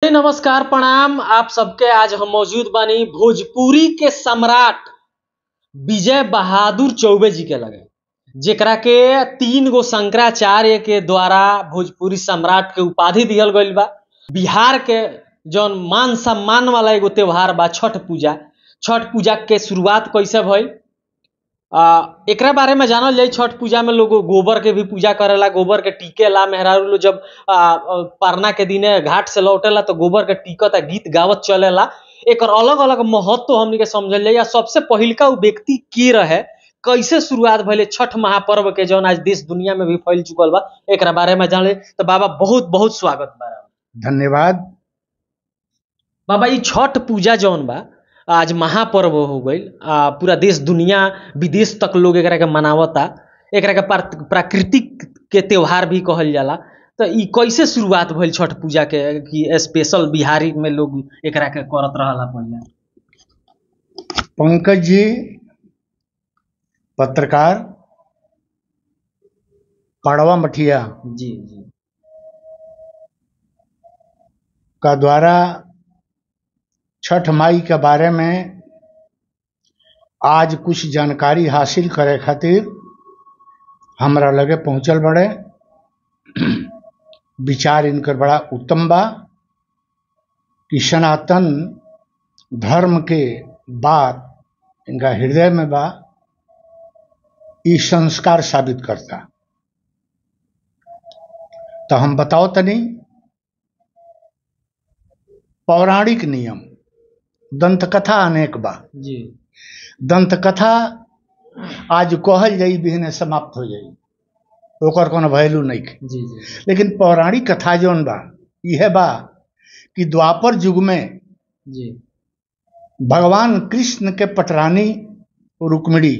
नमस्कार प्रणाम आप सबके। आज हम मौजूद बानी भोजपुरी के सम्राट विजय बहादुर चौबे जी के लगे, जेकरा के 3 गो शंकराचार्य के द्वारा भोजपुरी सम्राट के उपाधि दिहल गईल बा। बिहार के जौन मान सम्मान वाला एगो त्योहार बा छठ पूजा। छठ पूजा के शुरुआत कैसे भइल एकरा बारे में जानल जाई। छठ पूजा में लोग गोबर के भी पूजा करेला, गोबर के टीकेला। मेहरारू लोग जब परना के दिने घाट से लौटेला तो गोबर के टीकत आ गीत गावत चलेला। एकर अलग अलग महत्व हमनी के समझल जाई। सबसे पहिलका उ व्यक्ति के रहे, कैसे शुरुआत भइले छठ महापर्व के, जौन आज देश दुनिया में भी फैल चुकल बा। एकरा बारे में जानले तो बाबा बहुत बहुत स्वागत बा। धन्यवाद। बाबा ई छठ पूजा जौन बा आज महापर्व हो गईल। पूरा देश दुनिया विदेश तक लोग एकरा के मनावता। एकरा के प्राकृतिक के त्योहार भी कहल जाला। तो ई कैसे शुरुआत भइल छठ पूजा के कि स्पेशल बिहारी में लोग एकरा के करत रहला पहिले? पंकज जी पत्रकार पाड़वा मठिया जी जी का द्वारा छठ माई के बारे में आज कुछ जानकारी हासिल करे खातिर हमरा लगे पहुंचल बड़े। विचार इनकर बड़ा उत्तम बा कि सनातन धर्म के बात इनका हृदय में बा। ई संस्कार साबित करता। तो हम बताओ तनी पौराणिक नियम। दंतकथा अनेक बा जी। दंतकथा आज कहल जाई बिहने समाप्त हो जाई, ओकर कोनो वैल्यू नहीं है। जी जी। लेकिन पौराणिक कथा जौन बा यह बा कि द्वापर युग में जी भगवान कृष्ण के पटरानी रुक्मिणी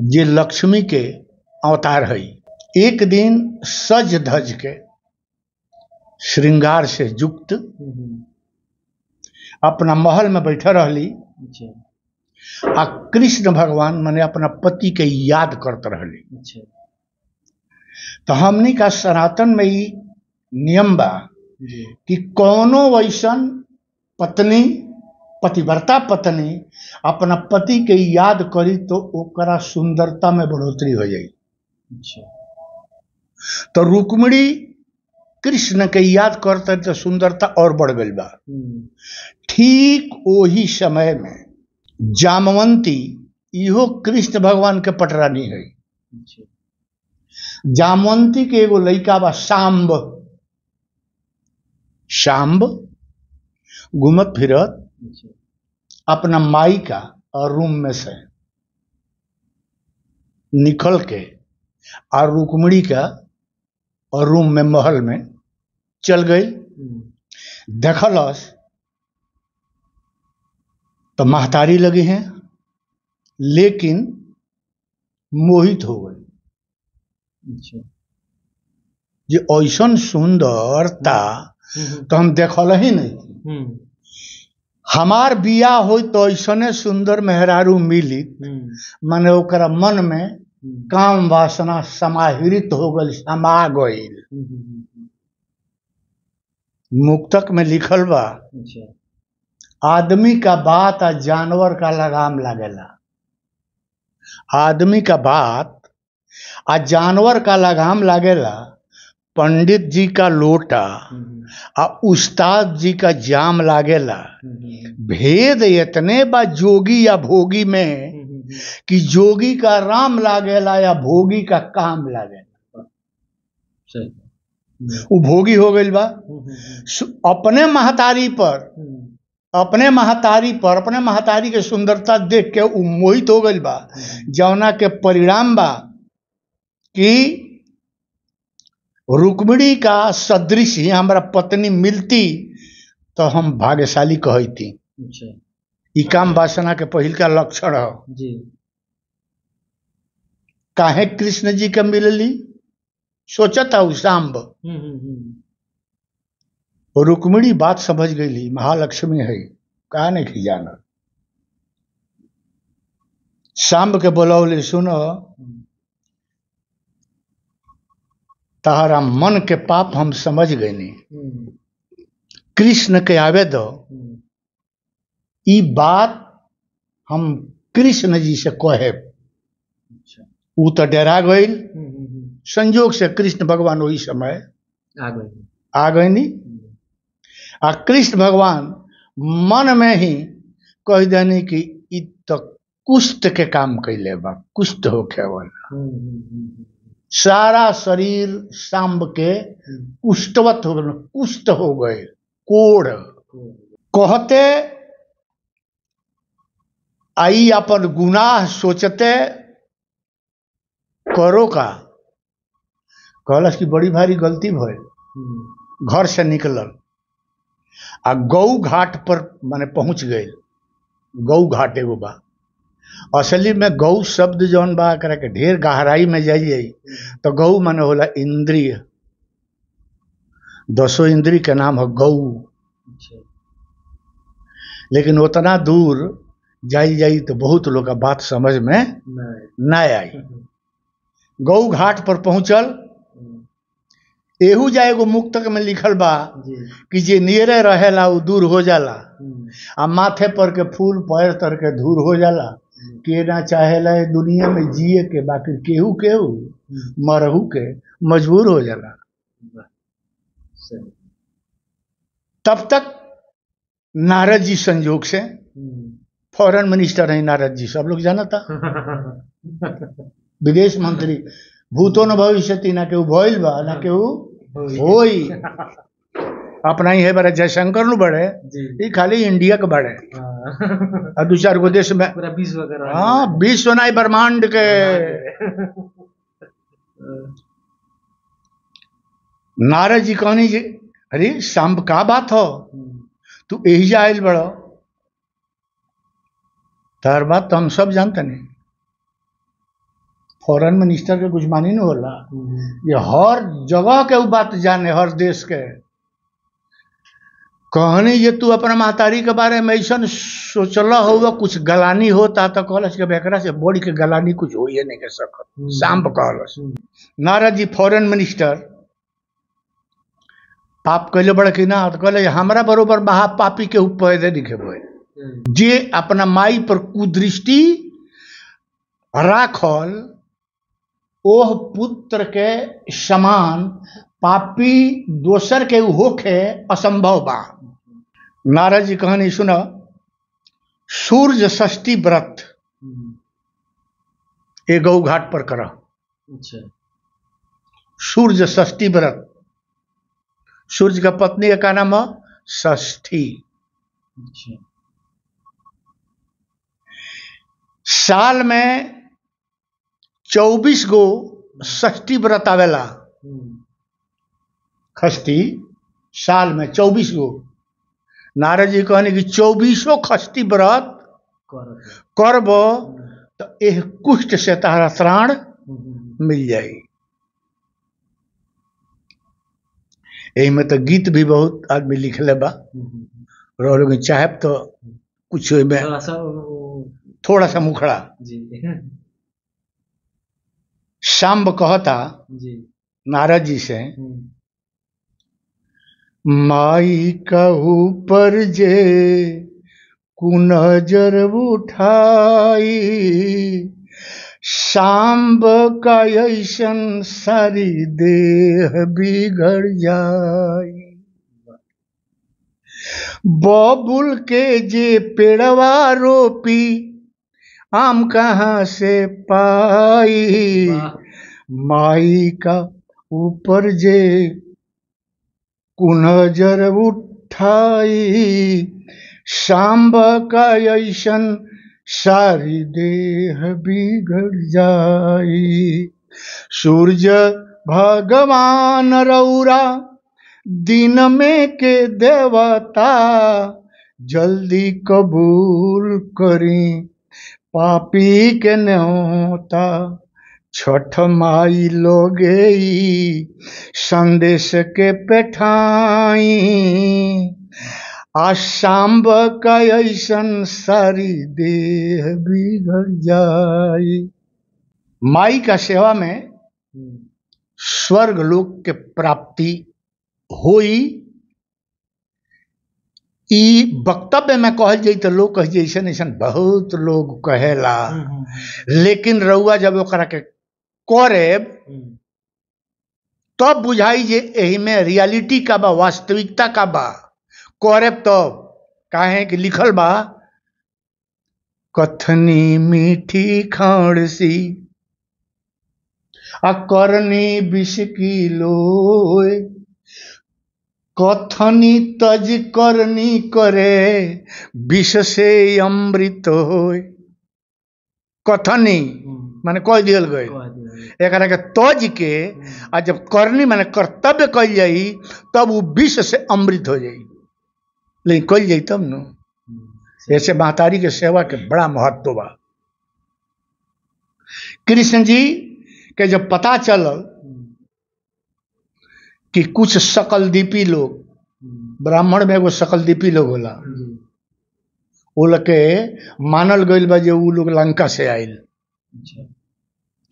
जे लक्ष्मी के अवतार है, एक दिन सज धज के श्रृंगार से युक्त अपना महल में बैठे रहली। आ कृष्ण भगवान माने अपना पति के याद करते रहली। तो हमनी का सनातन में ही नियम बा कि कोनो वैसन पत्नी, पतिव्रता पत्नी अपना पति के याद करी तो ओकरा सुंदरता में बढ़ोतरी हो जाई। तो रुक्मिणी कृष्ण के याद करते तो सुंदरता और बढ़ गई बा। ठीक वही समय में जामवंती इहो कृष्ण भगवान के पटरानी है। जामवंती के एगो लड़का बा सांब। सांब घूमत फिरत अपना माई का और रूम में से निकल के और रुक्मिणी का और रूम में महल में चल गई। देखलस तो महतारी लगी हैं, लेकिन मोहित हो गई। जे ऐसन सुंदरता तो हम देखल ही नहीं। हमार बिया हो तो ऐसने सुंदर मेहरारू मिली, माने ओकरा मन में काम वासना समाहित हो गई, समा गई। मुक्तक में लिखल बा आदमी का बात आ जानवर का लगाम लागेला। आदमी का बात आ जानवर का लगाम लागेला। पंडित जी का लोटा आ उस्ताद जी का जाम लागेला। भेद इतने बा जोगी या भोगी में कि जोगी का राम लागेला या भोगी का काम लागेला। वो भोगी हो गई बा। अपने महतारी के सुंदरता देख के वो मोहित हो गई बा, जौना के परिणाम बा कि रुक्मिणी का सदृश ही हमारा पत्नी मिलती तो हम भाग्यशाली कहती। ई काम वासना के पहिल का लक्षण है। काहे कृष्ण जी के मिलली सोचता उ सांब। रुक्मिणी बात समझ गई, महालक्ष्मी है, कहा नहीं की जाना। सांब के बोलौले, सुनो तहरा मन के पाप हम समझ गए नहीं, कृष्ण के आवे दो। ई बात हम कृष्ण जी से कहे, ऊ तो डरा गई। संयोग से कृष्ण भगवान वही समय आ गए नहीं। आ कृष्ण भगवान मन में ही कह देनी कि इ तो कुष्ठ के काम कैले बा, कुष्ठ होखे वाला। सारा शरीर सांब के कुष्ठवत हो गए, कुष्ठ हो गए, कोढ़। कहते आई अपन गुनाह सोचते करो का, कहलस कि बड़ी भारी गलती भइल। घर से निकलल आ गौ घाट पर माने पहुंच गए। गौ घाट एगो बा, असली में गौ शब्द जौन बा करे के ढेर गहराई में जाइए तो गौ माने होला इंद्रिय। 10 इंद्रिय के नाम है गौ। लेकिन उतना दूर जाई तो बहुत लोग का बात समझ में न आई। गौ घाट पर पहुंचल। एहू जा एगो मुक्तक में लिखल बा कि जे नियरे रहेला उ दूर हो जाला, आ माथे पर के फूल पैर तर के दूर हो जाला। के ना चाहेला दुनिया में जिए के, बाकी केहू केहू मरहू के मजबूर हो जाला। तब तक नारद जी संयोग से, फॉरेन मिनिस्टर है नारद जी, सब लोग जाना था, विदेश मंत्री। भूतो न भविष्यति, ना केहू भइल बा ना केहू होई। अपना ही है बड़े जयशंकर नु बड़े, ये खाली इंडिया के बड़े और 2-4 गो देश में पूरा विश्व के। हाँ, विश्व नहीं ब्रह्मांड के। नारद जी कहनी जी, अरे सांब का बात हो, तू यही आयल बड़ो। तार बात तो हम सब जानते नहीं, फॉरेन मिनिस्टर के कुछ मानी नहीं होला। ये हर जगह के बात जाने, हर देश के। कहनी ये तू अपना महतारी के बारे में ऐसा सोचला होगा कुछ गलानी होता, तो कहलस के बेकरा से बड़ी के गलानी कुछ हो ही नहीं के सकत। सांब कहलस। नारद जी फॉरेन मिनिस्टर पाप कैले बड़े कि ना, तो कहले हमारा बरोबर महापापी के पैदे दिखे बोए, जे अपना माई पर कुदृष्टि राखल ओह पुत्र के समान पापी दोसर के होखे असंभव बा। नारद जी कहानी सुनो। सूर्य षष्ठी व्रत ए गौ घाट पर करा। सूर्य षष्ठी व्रत, सूर्य का पत्नी का नाम है षष्ठी। साल में 24 गो षष्ठी व्रत आवेला। खष्टी साल में 24 गो। नारद जी कहने कि 24 खष्टी व्रत करब तो एह कुष्ठ से तारा त्राण मिल जाए। यही में तो गीत भी बहुत आदमी लिखले बा, लोग चाहब तो कुछ में थोड़ा सा मुखड़ा। सांब कहता नारद जी से, माई कहू पर जे कुनजर उठाई, सांब का ऐसन सारी देह बिगड़ जाई। बबुल के जे पेड़वा रोपी, आम कहाँ से पाई। माई का ऊपर जे कुनजर उठाई, सांब का ऐसन सारी देह बिगड़ जाई। सूर्य भगवान रौरा दिन में के देवता, जल्दी कबूल करी पापी के न्योता। छठ माई लोगे संदेश के पेठाई, आ सांब का ऐसन सारी देह बिगड़ जाई। माई का सेवा में स्वर्ग लोक के प्राप्ति होई। ई वक्तव्य में कहल जाई तो लोग कह जैसन ऐसन बहुत लोग कहेला, लेकिन रउआ जब ओकरा के करेब तब बुझाई जे एही में रियलिटी का बा, वास्तविकता का बा। करेब तब काहे कि लिखल बा, कथनी मीठी खांडसी आ करनी विष की लोय, कथनी तज करनी करे विष से अमृत होय। कथनी माने कह दियल गए, एकरा के तज के आ जब करनी माने कर्तव्य कल जाई तब वो विष से अमृत हो जाई। लेकिन कल जाई तब न, ऐसे महतारी के सेवा के बड़ा महत्व बा। कृष्ण जी के जब पता चलल कि कुछ सकलदीपी लोग, ब्राह्मण में एगो सकलदीपी लोग होला, वो लोग के मानल गईल बा जे उ लोग लंका से आयल।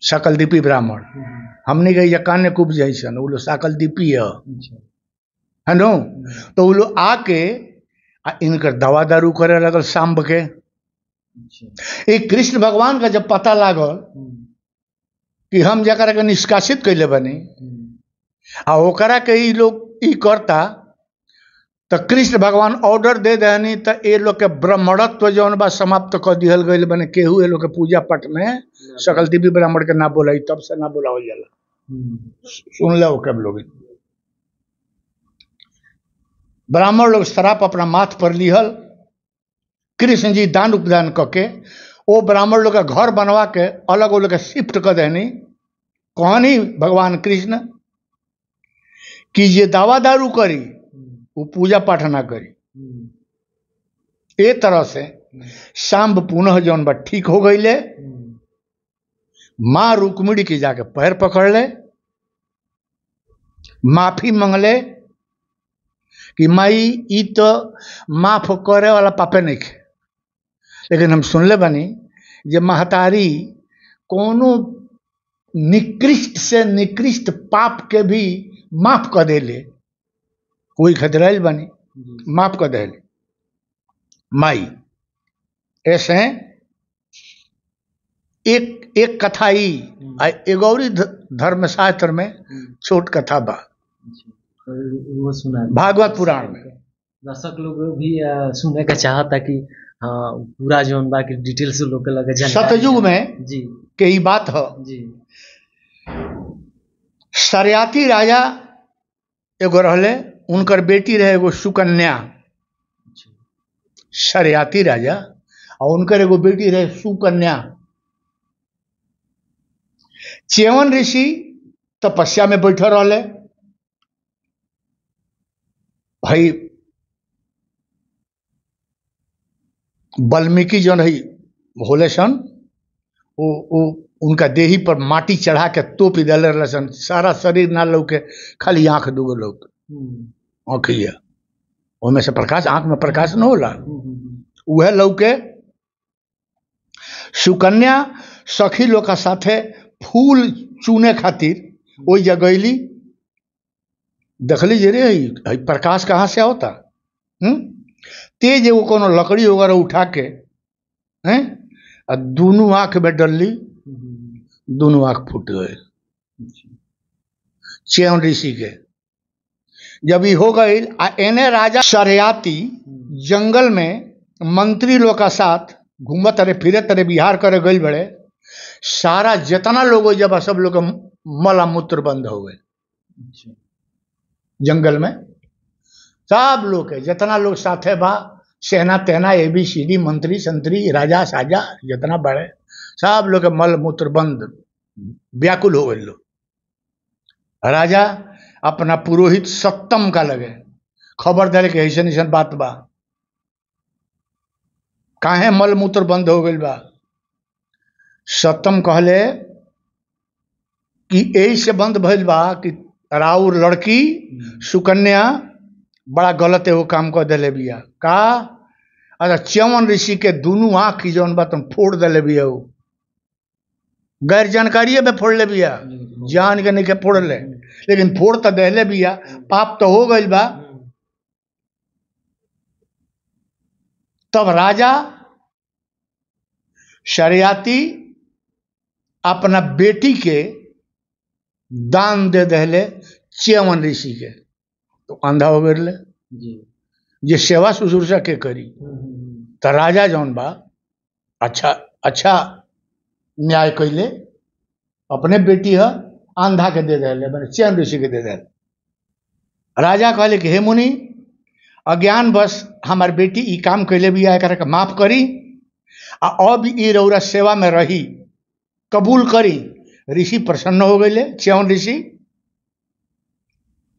सकलदीपी ब्राह्मण हमने कही कान्य कुब जैसन वो लोग सकलदीपी है नो। तो वो लोग आके इनकर दवा दारू करे लगल सांब के। एक कृष्ण भगवान का जब पता लागल कि हम जरा के निष्कासित कैले बनी आ ओकरा के ई लोग ई करता, तो कृष्ण भगवान ऑर्डर दे देनी तो ये लोग के ब्राह्मणत्व जौन बा समाप्त कर दिहल गईल बने। केहू ये लोग के पूजा पाठ में सकलदीपी ब्राह्मण के ना बोलाई, तब से ना बोलावल जाला। सुन लो कब लोग ब्राह्मण लोग शराप अपना माथ पर लिहल। कृष्ण जी दान उपदान करके वो ब्राह्मण लोग का घर बनवा के अलग वो लोग के शिफ्ट कर देनी। कहानी भगवान कृष्ण कि ये दावा दारू करी वो पूजा पाठ ना करी। ए तरह से सांब पुनः जौन बा ठीक हो गई ले। माँ रुक्मिणी की जाके पैर पकड़ ले, माफी मांगले कि माई ई तो माफ करे वाला पापे नहीं खे, लेकिन हम सुनले बनी जे महतारी कोनो निकृष्ट से निकृष्ट पाप के भी माफ कर देले। कोई खतराइल बनी माफ कर देले माई। ऐसे एक कथा ही एगौरी धर्मशास्त्र में छोट कथा बा, वो सुना भागवत पुराण में। दर्शक लोग भी सुनने का चाहता कि हाँ पूरा जोन बा की डिटेल्स लोग के लगे जानकारी। सतयुग में जी के ही बात है जी। शर्याती राजा एगो रहले, उनकर बेटी रहे एगो सुकन्या। शर्याती राजा और उनकर एगो बेटी रहे सुकन्या। च्यवन ऋषि तपस्या में बैठे रहले। भाई वाल्मीकि जौन है होले सन, वो उनका देही पर माटी चढ़ा के तोप दिले रहले सन। सारा शरीर ना लौके, खाली आंख दूगो लौक आँखिया, उनमें से प्रकाश, आंख में प्रकाश न होला, वह लौके। सुकन्या सखी लोग का साथे फूल चुने खातिर वही जगैली। देखली जे रे प्रकाश कहाँ से होता। तेज वो कोनो लकड़ी वगैरह उठा के दोनों आंख में डलली, दोनों आंख फूट गए च्यवन ऋषि के। जब ये हो गई एने राजा शर्याती जंगल में मंत्री लोग का साथ घूमत रहे, फिरत रहे, बिहार करे गई बड़े। सारा जितना लोग जब सब लोग मला मूत्र बंद हो गए जंगल में। सब लोग के जितना लोग साथे बा, सेना तेना ABCD मंत्री संतरी राजा साजा जितना बड़े, सब लोग के मल मूत्र बंद, व्याकुल हो गए लोग। राजा अपना पुरोहित सत्तम का लगे खबर दे के ऐसा ऐसा बात बा, काहे मल मूत्र बंद हो गई बा। सत्तम कहले कि ऐसे बंद भइल बा कि राउर लड़की सुकन्या बड़ा गलत है वो काम कर दिले बिया। का अच्छा च्यवन ऋषि के दोनों आँख जौन बा तुम फोड़ दिले बिया। गैर जानकारी में फोड़ ले बिया, जान के नहीं के फोड़ ले, लेकिन फोड़ तो दहले बिया, पाप तो हो गई बा। तब राजा शरियाती अपना बेटी के दान दे दहले च्यवन ऋषि के, तो अंधा हो गए जे सेवा शुश्रूषा के करी। तो राजा जौन बा अच्छा अच्छा न्याय कैले, अपने बेटी है अंधा के दे दे, मैंने च्यवन ऋषि के दे दे। राजा कहले कि हे मुनि, अज्ञान बस हमार बेटी ई काम कैले भी आए करके माफ करी, अब ई रौरा सेवा में रही कबूल करी। ऋषि प्रसन्न हो गए, च्यवन ऋषि।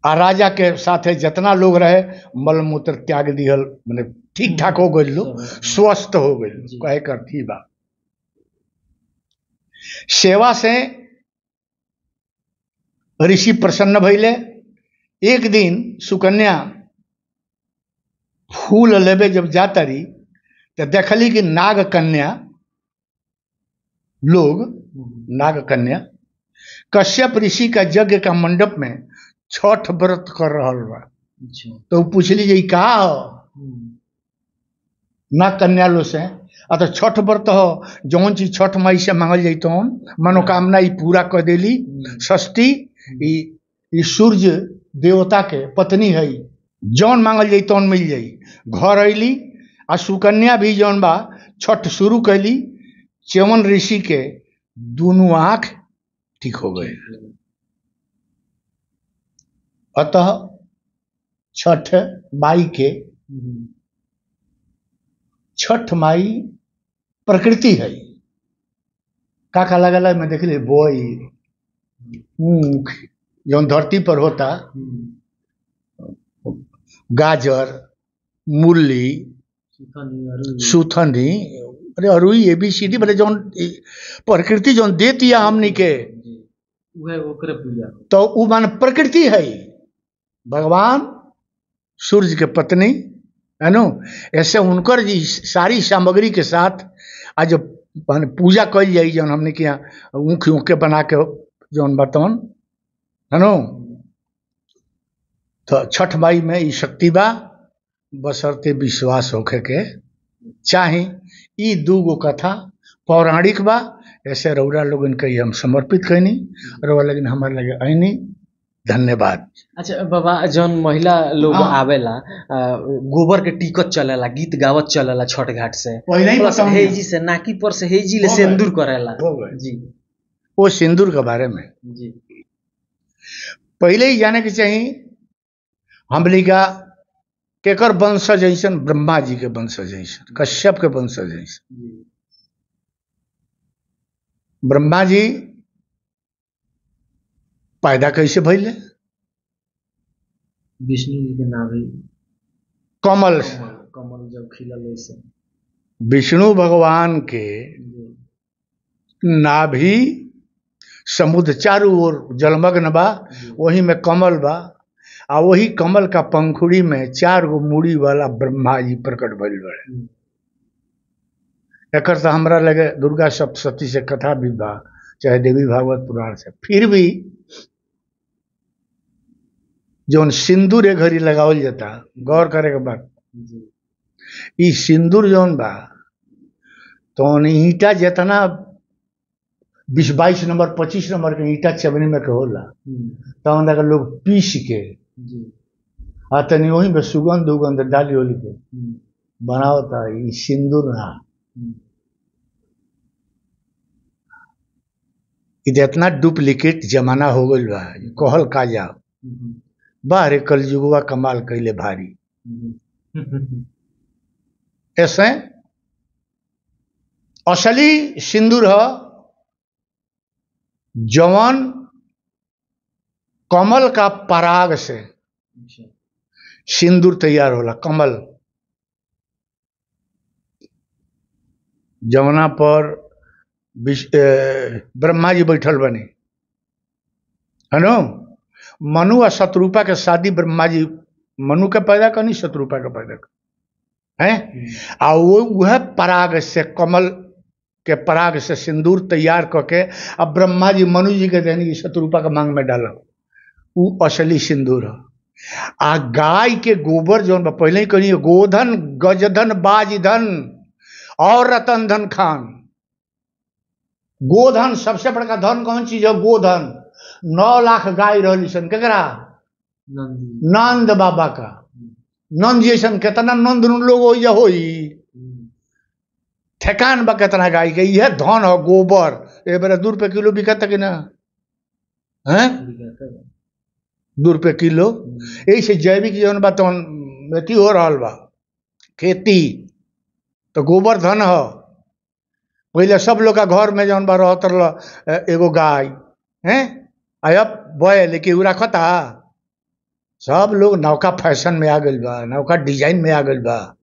आ राजा के साथ जितना लोग रहे मलमूत्र त्याग दिहल, मैंने ठीक ठाक हो गए, लोग स्वस्थ हो गए, कहे कर थी बा। सेवा से ऋषि प्रसन्न भइले। एक दिन सुकन्या फूल लेबे जब जाता रही तो देखली कि नाग कन्या लोग, नाग कन्या कश्यप ऋषि का यज्ञ का मंडप में छठ व्रत कर रहा बा। तो पूछली जे का हो, नाग कन्या लो से तो छठ व्रत हो, जौन चीज छठ माई से मांगल जाई तो मनोकामना ई पूरा कर देली। षष्ठी ई सूर्य देवता के पत्नी है, जौन मांगल जाई तौन मिल जाई। घर अली आ सुकन्या भी जौन बा छठ शुरू कैली। च्यवन ऋषि के दोनों आंख ठीक हो गए। अतः छठ माई के, छठ माई प्रकृति है। का अलग अलग में देख ली बोई ऊख जो धरती पर होता, गाजर, मूली, सुथनी, अरे अरुई, ABCD बोले जो प्रकृति जो देती है हमनी के, तो वो मान प्रकृति है। भगवान सूर्य के पत्नी है नो, ऐसे उनकर जी सारी सामग्री के साथ आज पूजा कल जाई, जो हमने के यहाँ ऊख ऊख के बना के जौन बर्तन है नो। तो छठ माई में ई शक्ति बा, बसरते विश्वास होखे के चाहे। ई दूगो कथा पौराणिक बा, ऐसे रौरा लोगन के हम समर्पित कैनी, रौरा लेकिन हमारे लगे आईनी। धन्यवाद। अच्छा बाबा, जौन महिला लोग आवेला गोबर के टिकट चलेला, गीत गावत चलेला छठ घाट से, हेजी से नाकी पर से हेजी ले सिंदूर करेला जी। वो सिंदूर के बारे में जी पहले ही जाने के चाहिए। हमली का केकर वंशज जैसन, ब्रह्मा जी के वंशज जैसन, कश्यप के वंशज जैसन। ब्रह्मा जी पैदा कैसे भइले? विष्णु जी के नाभि कमल, कमल जब खिलल से विष्णु भगवान के नाभि समुद्र चारों ओर जलमग्न बा, वही में कमल बा, आ वही कमल का पंखुड़ी में 4 गो मुड़ी वाला ब्रह्मा जी प्रकट भइल बड़े। एकर तो हमरा लगे दुर्गा सप्तशती से कथा भी बा, चाहे देवी भागवत पुराण से। फिर भी जौन सिंदूर ए घड़ी लगावल जाता, गौर करे के बात, ई सिंदूर जौन बा तो ईटा जितना 20-22 नंबर 25 नंबर के ईटा चबनी में के होला, तो लोग पीस के तनी वही में सुगंध उगंध डाली ओली के बनावता। ई सिंदूर ना, इतना डुप्लीकेट जमाना हो गई बा, कहल का जाओ। बाहरे कलयुगवा कमाल कैले भारी। ऐसे असली सिंदूर है जवान कमल का पराग से सिंदूर तैयार होला। कमल जमुना पर ब्रह्मा जी बैठल बने है नो। मनु और शत्रुपा के शादी ब्रह्मा जी मनु के पैदा करनी, शत्रुपा के पैदा कर है। आ वो वह पराग से कमल के पराग से सिंदूर तैयार करके अब ब्रह्मा जी मनु जी के देने की शत्रुपा का मांग में डाला, वो असली सिंदूर है। आ गाय के गोबर जो पहले ही कही, गोधन गजधन बाजधन और रतन धन खान। गोधन सबसे बड़का धन कौन चीज है? गोधन। 9 लाख गाय रही सन केकरा? नंद बाबा का। नंद जैसन कितना नंद लोग हो ठेकान बा कितना गाय के, यह धन हो गोबर। ए बेरा 2 रुपये किलो बिकता कि ना है? 2 रुपये किलो। ऐसे जैविक जौन बा तौन अथी हो रहा बा खेती, तो गोबर धन हो। पहले सब लोग का घर में जौन बा रहत एगो गाय है, अब बैल के रखता। सब लोग नौका फैशन में आ गइल बा, नौका डिजाइन में आ गइल बा।